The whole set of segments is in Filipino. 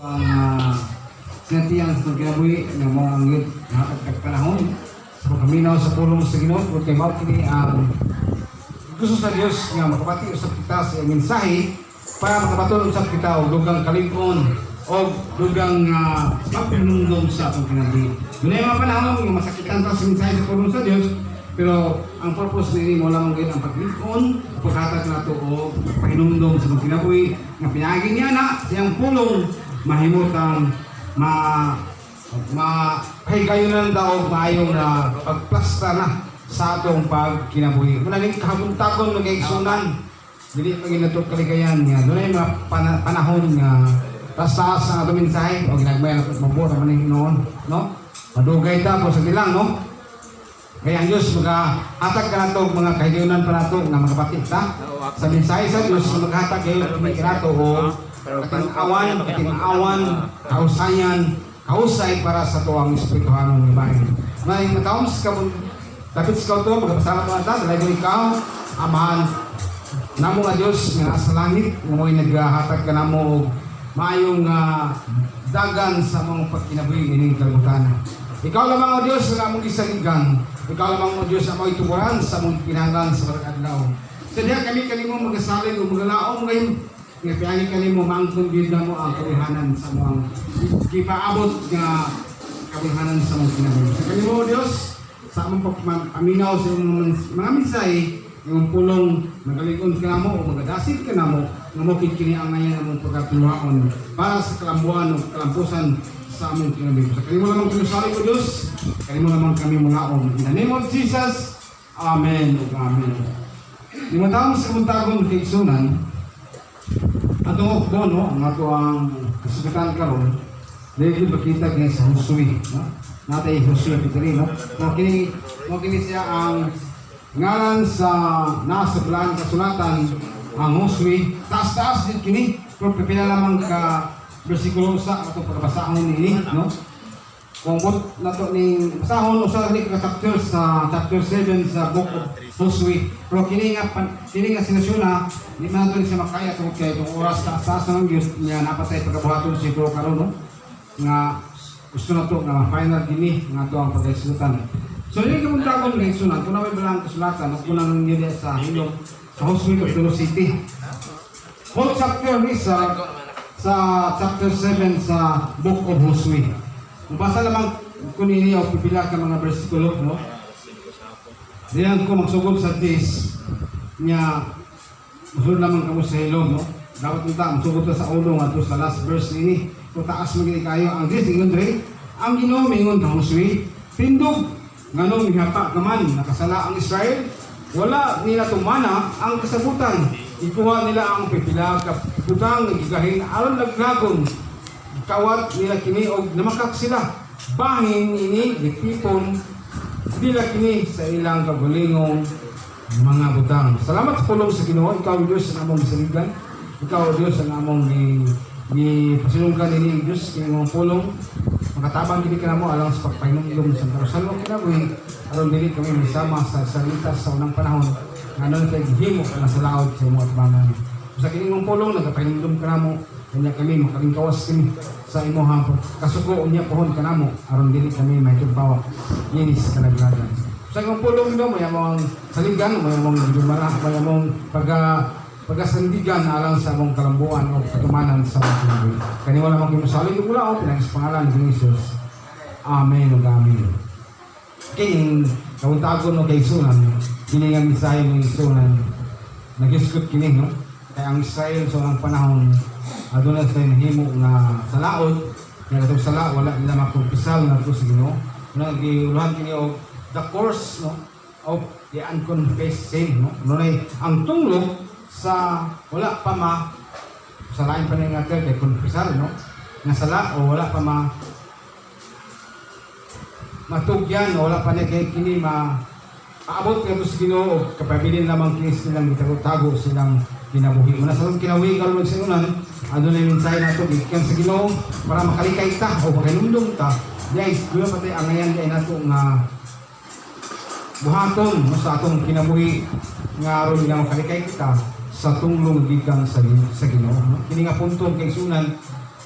ang sinatiyan sa kinabuhi ng mga anggit na pagkagpanahon sa pagkaminaw sa pulong sa Ginoo kung kay mao kini ang gusto sa Dios nga makapati usab kita sa iyang mensahe para makabaton usab kita og dugang kalig-on o dugang mapinungdong sa atong kinabuhi. Dunay mga panahon nga masakitan ta sa mensahe sa pulong sa Dios, pero ang purpose nini mo lang ang paglig-on, paghatag nato o pahinumdom sa atong kinabuhi nga pinaagi niya na siyang pulong mahimutang mahigayunan daw maayong na pagplasta na sa atong pagkinabuhi. Muna ning kahabuntagon ng kaigsunan, dili pa ginatud kaligayan nga dunay mga panahon nga taas-taas ang atong mensahe o ginagmayan nato mabuo naman ning noon, no? Madugay ta po sa dilang, no? Kaya ang Diyos maghatag ka nato mga kahigayunan pa nato nga magapatid ta sa mensahe sa Diyos maghatag kayo nato o katinawan, kausayan, kausay para sa tuwang espirituhanong ibahin. May matawang sa kabun, dapat sa kauto, magkapasama naman natin, dahil ikaw, amahan, namo nga Diyos nga sa langit, nga mo'y naghatag ka na mo, maayong dagan sa mga pagkinabuhi ining kalibutan. Ikaw lamang o Diyos nga mong isaligan, ikaw lamang o Diyos ang mga ituburan sa mong pinangan sa barkadlaw. So diya kami kanimo magasalig o magalaom ngayon, nga piyagi kanimo maangkong gilda mo ang kabuhanan sa mga kipaabot nga kabuhanan sa mga kinabuhi. Sa kanimo o Diyos, sa among paminaw sa mga mensahe, yung pulong magaling-on ka na mo o magadasid ka na mo, nga mo kikini ang ngayon among pagkatuluhaon para sa kalambuan o kalampusan sa among kinabuhi. Sa kanimo lamang pinusari ko Diyos, kanimo lamang kami mulaom. In the name of Jesus, Amen o Amen. Yung matawang sa kamuntagon kay Sunan, atong okdo, no? Ang ato ang kasukitan karon, dahil ipakita kaya sa Husui, no? Natay Husui Piteri, no? Mo kini siya ang ngalan sa nasa plan kasulatan ang Husui. Taas-taas din kini, pero pipila lamang ka bersikulo sa atong pagbasahon nini, no? Kung bot nato ning basahon usa ni ka chapter sa chapter 7 sa book of Hosea. Pero kini nga sinasyon di man nato siya makaya tungod kay itong oras sa ng Diyos niya napatay pagkabuhaton siguro karon, no? Nga gusto nato nga final dinhi nga to ang pagkaisutan. So yung kamuntagon ng sunan, kung naway balang kasulatan o kung nang nila sa hilong sa Hosea Capital City. Whole chapter ni sa chapter 7 sa book of Hosea. Mabasa lamang kung ini o pipila ka mga bersikulo, no? Diyan ko magsugod sa this niya masunod lamang kamo sa hilom, no? Dapat kita magsugod sa ulo nga sa last verse ini. Kung taas magiging kayo ang this ingon dre, ang Ginoo mingon ka Hosea, tindog nganong mihapa naman nakasala ang Israel, wala nila tumana ang kasabutan. Ikuha nila ang pipila ka butang gigahin aron laglagon kawat nila kini og namakak sila bahin ini gitipon dila kini sa ilang kagulingong mga butang. Salamat sa pulong sa Ginoo. Ikaw Diyos ang among saligan, ikaw Diyos ang among ni pasilunggan ini Diyos kini mong pulong makatabang kini kanamo alang sa pagpahinumdom sa karusalo kinabuhi aron dili kami misama sa salita sa unang panahon nga non kay gihimo kana sa laod sa imong atbanan. Sa kini mong pulong nagapahinumdom kanamo kanya kami makalingkawas kami sa imuhang kasuko unya pohon kanamo aron dili kami mahitugbawa inis kalaglagan. Sa imong pulong do may among saligan, may among dumala, may among pagasandigan alang sa among kalambuan o katumanan sa mga kinabuhi. Kani wala man kimusalig ug wala o pinang sa pangalan ni Jesus. Amen ug amen. Kini kauntagon no kay Sunan, kini nga mensahe ni Sunan nagisgot kini, no? Kaya ang Israel sa unang panahon aduna sa nahimo nga sa laod nga katong sala wala nila makumpisal na sa Ginoo. Naguluhan kini og the course, no, of the unconfessed sin, no. Nunay ang tunglo sa wala pa sa lain pa nga kay confessal, no, nga sala o wala pa matugyan o wala pa niya kay kini aabot nga sa Ginoo kapabilin lamang kini silang gitago silang kinabuhi. Muna sa kinabuhi karon sa Sunan, ano na yung mensahe nato gikan sa Ginoo para makalikay ta o makanumdum ta. Guys, dulo patay ang ngayon kay nato nga buhaton sa atong kinabuhi nga aron nga makalikay kita sa tunglong gikan sa Ginoo. Kini nga punto kay Sunan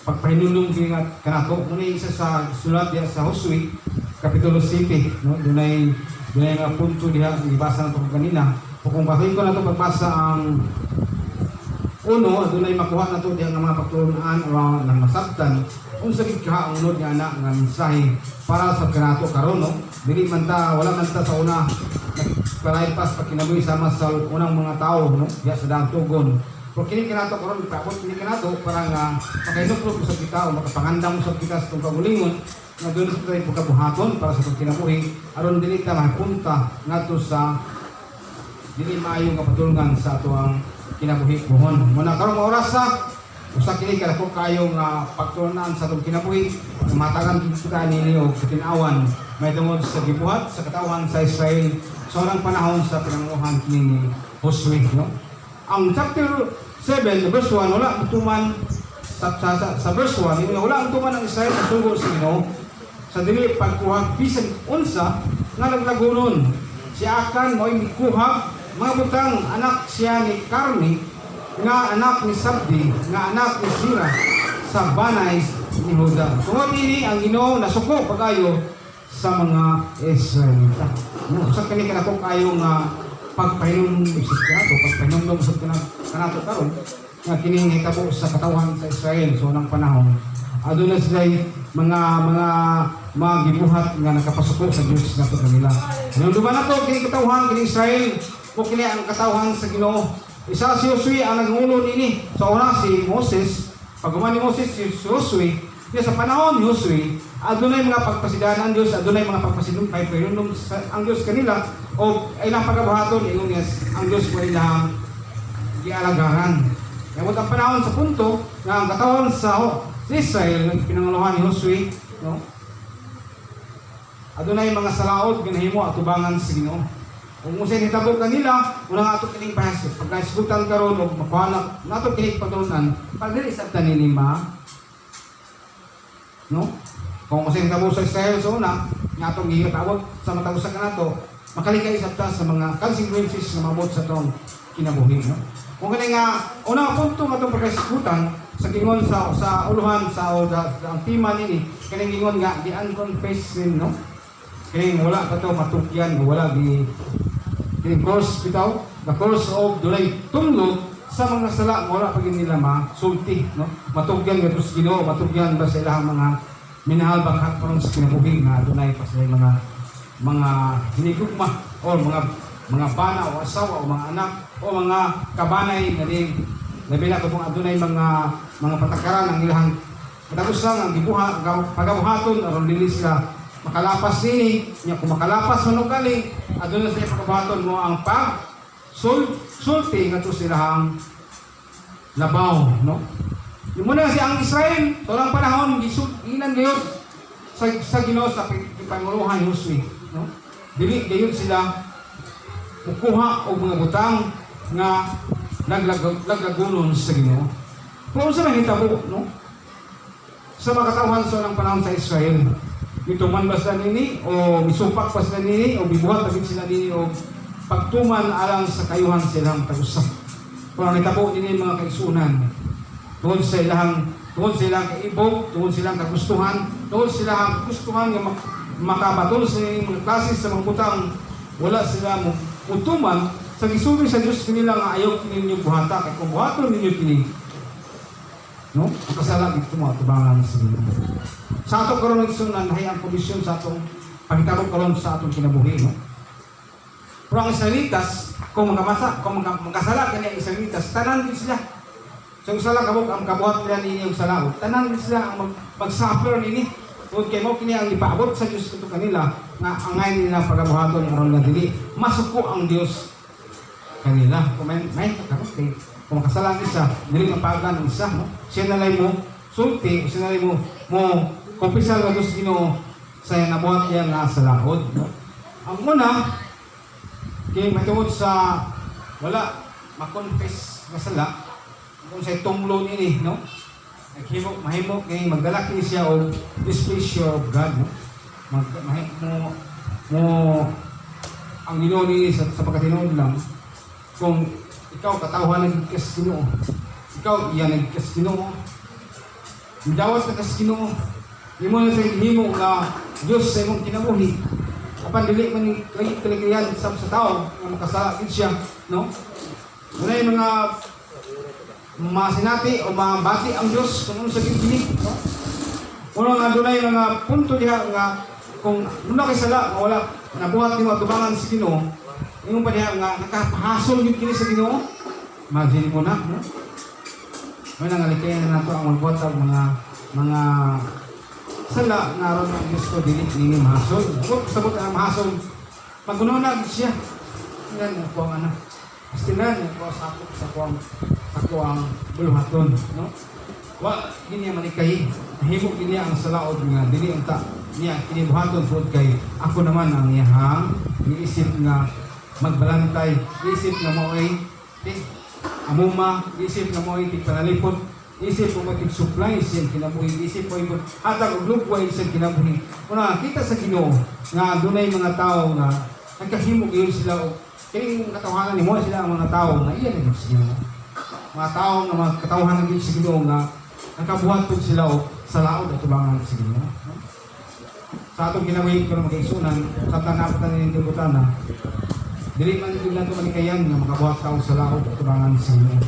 pagpahinulong kini nga kanato. Muna isa sa sulat diha sa Josue Kapitulo 7, no? Dunay nga punto diha ibasa nato kanina. Kung bahin ko nato pagbasa ang uno, dunay makuha nato diha nga mga pagtulunan o nang masabtan unsa gid ka ang unod nga ana nga mensahe para sa kanato karon, no? Dili man ta wala man ta sa una nagpalay pas pagkinabuhi sama sa unang mga tao, no? Diha sa daang tugon. Kung kini kinato karon ipabot kini kinato para nga makainuplo sa kita o makapangandam sa kita sa itong kagulingon nga doon sa tayo pagkabuhaton para sa pagkinabuhi aron dili ta mapunta ngadto sa dili maayo nga patulungan sa ato ang kinabuhi buhon. Muna karong oras sa usa kini kadako kayo nga pagtulunan sa atong kinabuhi matagan kita nini og katinawan may tungod sa gibuhat sa katawan sa Israel sa unang panahon sa pinanguhan kini ni Josue, no? Ang chapter 7 verse 1 wala tuman sa verse 1 ini wala tuman ang Israel sa sugo sa Ginoo sa dili pagkuha bisan unsa nga naglagunon siya akan mo'y mikuha mga butang anak siya ni Karmi nga anak ni Sabdi nga anak ni Sira sa banay ni Huda. Tungod ini ang Ginoo nasuko pagayo sa mga Israelita. Usa kini kanako kayo nga pagpahinom sa kanato, pagpahinom sa kanato karon nga kini hitabo sa katawan sa Israel so nang panahon. Aduna sila mga gibuhat nga nakapasuko sa Dios nato kanila. Ano duman nato kini katawhan kini Israel o kini ang katawhan sa Ginoo. Isa si Josue ang nangulo nini. Sa una si Moses, pagguman ni Moses si Josue, sa panahon ni Josue, adunay mga pagpasidanan ang Dios, adunay mga pagpasidong paypayunom ang Dios kanila o ilang pagkabuhaton ingon ang Dios mo ilang gialagaran. Kaya ang panahon sa punto nga ang katawan sa Israel pinanguluhan ni Josue, no? Adunay mga salaod ginahimo atubangan sa Ginoo. Kung usay hitabo kanila, una ato kining pahasot. Pagka isgutan karon og makuha nato kining patulunan, para dili sabtan ni ma, no? Kung usay hitabo sa Israel sa una, nga atong gihitabot sa matagos sa kanato, makalikay sabta sa mga consequences na mabot sa tong kinabuhi, no? Kung kani nga una punto nga atong pagkasigutan sa gingon sa uluhan sa ang tema nini, kani gingon nga the unconfessed sin, no? Kaya wala ka ito matukyan, wala di course bitaw, the course of dunay tumlog sa mga sala, wala pag nila masulti, no? Matukyan ka sa Ginoo, matukyan ba sa ilang mga minahal bang karon sa kinabuhi nga dunay pa sila mga hinigugma o mga bana o asawa o mga anak o mga kabanay na din labi na kung adunay mga patakaran ang ilang matapos lang ang gibuha pagabuhaton aron dili sila makalapas nini, niya kung makalapas manog kali, adun na siya pagkabaton mo ang sulti nga to silang labaw, no? Yung muna kasi ang Israel, tolang panahon, ilan gayon sa Ginoo sa panguluhan ni Josue, no? Dili gayon sila kukuha o mga butang nga naglagunon sa Ginoo. Kung sa mahitabo, no? Sa mga katawhan sa ng panahon sa Israel, mituman ba sila nini o misupak pa sila nini o bibuhat pa sila nini o pagtuman alang sa kayuhan silang tag-usap. Kung nitabo nini mga kaisunan tungod sa ilang kaibog, tungod silang kagustuhan, tungod silang gustuhan nga makabatol sa mga klase sa mga butang wala sila mutuman sa gisuri sa Diyos kanila nga ayaw ninyo buhata kay kung buhaton ninyo kini, no? Ang kasala dito mo atubangan sa Ginoo. Sa ato karon ng isunan hay ang kondisyon sa atong paghitabog karon sa atong kinabuhi, no? Pero ang Israelitas kung magkasala kani ang Israelitas tanan din sila. So sala kabog ang kabuhat nila nini og salaot. Tanan din sila ang mag-suffer nini. Ug kay mo kini ang ipaabot sa Dios kuno kanila nga angay nila pagabuhaton aron nga dili masuko ang Dios kanila. Kung may karon kung makasala isa dili mapagan ang isa, no? Siya nalay mo sulti, siya nalay mo kumpisal nga Diyos Ginoo sa nabuhat niya nga sa laod, no? Ang una, kay matungod sa wala makonfess nga sala, kung sa tunglo nini, no? Mahimo kay magdala kini siya og displeasure of God, no? Ang Ginoo ni sa pagkatinuod lang, kung ikaw katawhan ng Ginoo, ikaw iyan ng Ginoo, Midawat ka sa Ginoo. Imo na sa himo nga Dios sa imong kinabuhi. Apan dili man ni kaligayan sa tao nga makasala gid siya, no? Unay mga masinati o mabati ang Dios kung ano sa gibini, no? Uno nga dunay mga punto diha nga kung una kay sala nga wala nabuhat nimo atubangan sa Ginoo, ingon pa diha nga nakapahasol gid kini sa Ginoo. Imagine mo na, no? May nangalikayan na nato ang magbuhat og mga sala nga ron ang Diyos ko dili nini mahasol. Kung sabot ang mahasol, magununag siya. Yan ako ang ano. Pastilan ako sa kuang buluhaton, no? Wa gini manikay. Himo gini ang salaod nga dili unta niya kinibuhaton pud kay ako naman ang iyang giisip nga magbalantay, giisip nga moay amuma, isip na mo itig panalipod, isip mo itig supply siyang kinabuhi, isip mo itig hatag og lugway siyang kinabuhi. Una, kita sa Ginoo nga dunay mga tao nga nagkahimo gyud sila og kining katawanan nimo sila ang mga tao nga iya ni siya. Mga tao nga mga katawhan gyud sa Ginoo nga nakabuhat pud sila og sa laod at tubangan sa Ginoo. Sa atong kinabuhi ko magigsunan sa tanapatan ni Dibutana. Dili man gid nato malikayan nga makabuhat ka og sa laod at tubangan sa Ginoo.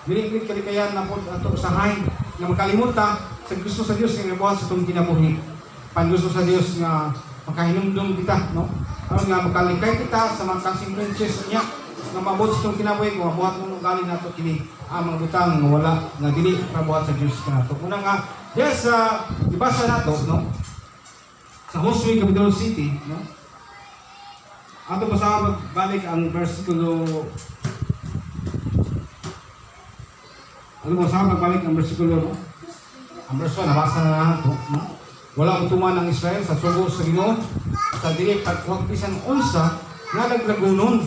Dili gid kalikayan na pud ato usahay nga makalimutan sa gusto sa Dios nga buhat sa atong kinabuhi. Pan gusto sa Dios nga makahinumdum kita, no? Aron nga makalikay kita sa mga consequences niya nga maabot sa atong kinabuhi kung mabuhat mo galing nato kini ang mga butang nga wala nga dili pabuhat sa Dios kanato. Una nga yes ibasa nato, no? Sa Joshua Capital City, no? Ato basahan balik ang versikulo. Ano basahan balik ang versikulo, no? Ang verso nabasa na nato, no? Wala utuman ang Israel sa sugo sa Ginoo sa dili pagpisan unsa nga naglagunon.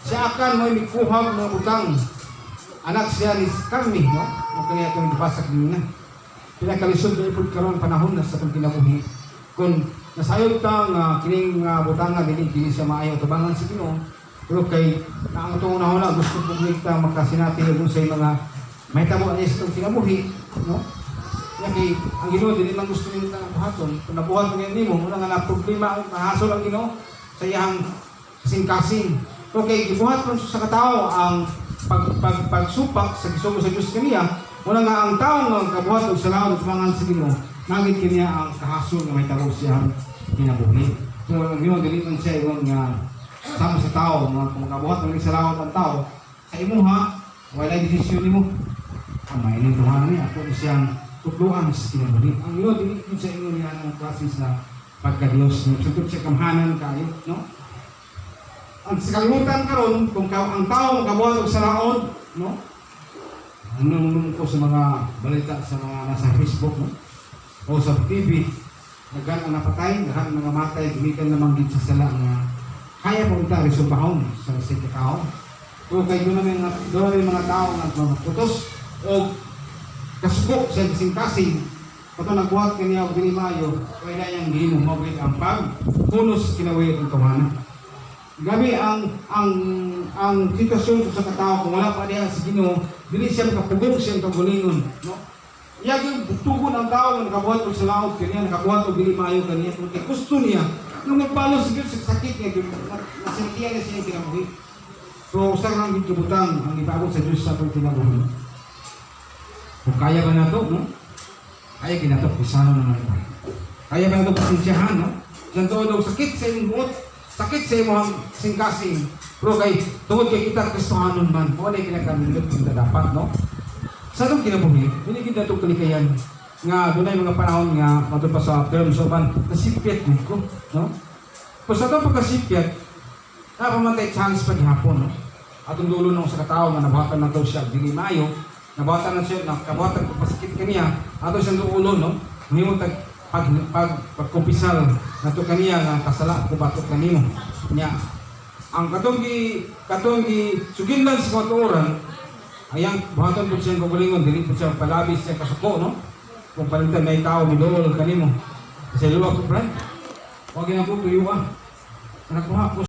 Siya akan mo'y mikuha ng utang. Anak siya ni Carmi, no? Ang kaniya itong nabasa kanina. Pinakalisod na ipod karon panahon na sa itong kinabuhi. Kung nasayod ka nga kining butanga dili siya maayo tubangan sa Ginoo, pero kay ang itong una gusto po kita makasinati kung sa mga may tabo niya sa itong kinabuhi, no? Kaya ang Ginoo dili man gusto nimo nga buhaton. Kung nabuhat niya nimo, una nga na problema ang mahasol ang Ginoo sa iyang kasing-kasing. Okay, gibuhat man sa katao ang pagsupak sa gisugo sa Dios kaniya, una nga ang tao nga kabuhat og sa laod tubangan sa Ginoo, nagit kaniya ang kahasol nga may tabo siyang kinabuhi. So, ang Ginoo dili man siya ingon nga sama sa tao, nga kung kabuhat man sa laod ang tao, sa imo ha, wala desisyon nimo. Ang mainin tuhanan niya, ako siyang tukluan sa kinabuhi. Ang Ginoo dili man siya ingon niya ng klase sa pagka-Dios. Sugod siya kamhanan kayo, no? Ang sakalimutan karon kung ang tao kabuhat og sa laod, no? Nung ko sa mga balita sa mga nasa Facebook, no? O sa TV, naghan ang napatay, naghan ang mga matay, gumikan namang gid sa sala nga kaya po ita resumbahon sa tao. O kay doon namin mga tao nga putos o kasugok sa kasing-kasing kato nagbuhat kaniya og dili maayo, kaya yang gihimo mo ang pagpunos kinabuhi ang tuhanan. Gabi ang sitwasyon sa katao kung wala pa diha sa Ginoo, dili siya makapugong siyang kagulingon, no? Iya gyud tugon ang tao nga nakabuhat og sa laod kaniya, nakabuhat og dili maayo kaniya, kay gusto niya nga magpalo sa sakit niya gyud nasintiyan niya siya kinabuhi. So sa lang gyud butang ang ipaabot sa Dios sa atong kinabuhi. Kung kaya ba nato, no? Kaya ginato pisano naman ito. Kaya ba nato pasensyahan, no? Diyan tuod sakit sa imong buot, sakit sa imong singkasing. Pero kay tungod kay kita Kristohanon man, mo na kinakamilot kita dapat, no? Sa itong kinabuhi, binigyan na itong kalikayan nga doon ay mga panahon nga matun pa sa term so man nasipyat din ko, no? Kung sa itong pagkasipyat, napamatay chance pa gihapon, no? Atong dulo nung sa katao nga nabuhatan na ito siya dili maayo, nabuhatan na siya, nakabuhatan kung pasakit kaniya, ato siyang duulo, no? Mahimong pagkumpisal na ito kaniya nga kasala kung batok kanimo niya. Ang katong sugin lang sa katuoran, ayang buhaton po siyang kagulingon, dili po siyang palabis siyang kasuko, no? Kung palitan may tao, midolol kanimo. Kasi luwag po, Brad. Huwag yan po tuyuan. Anak mo ha,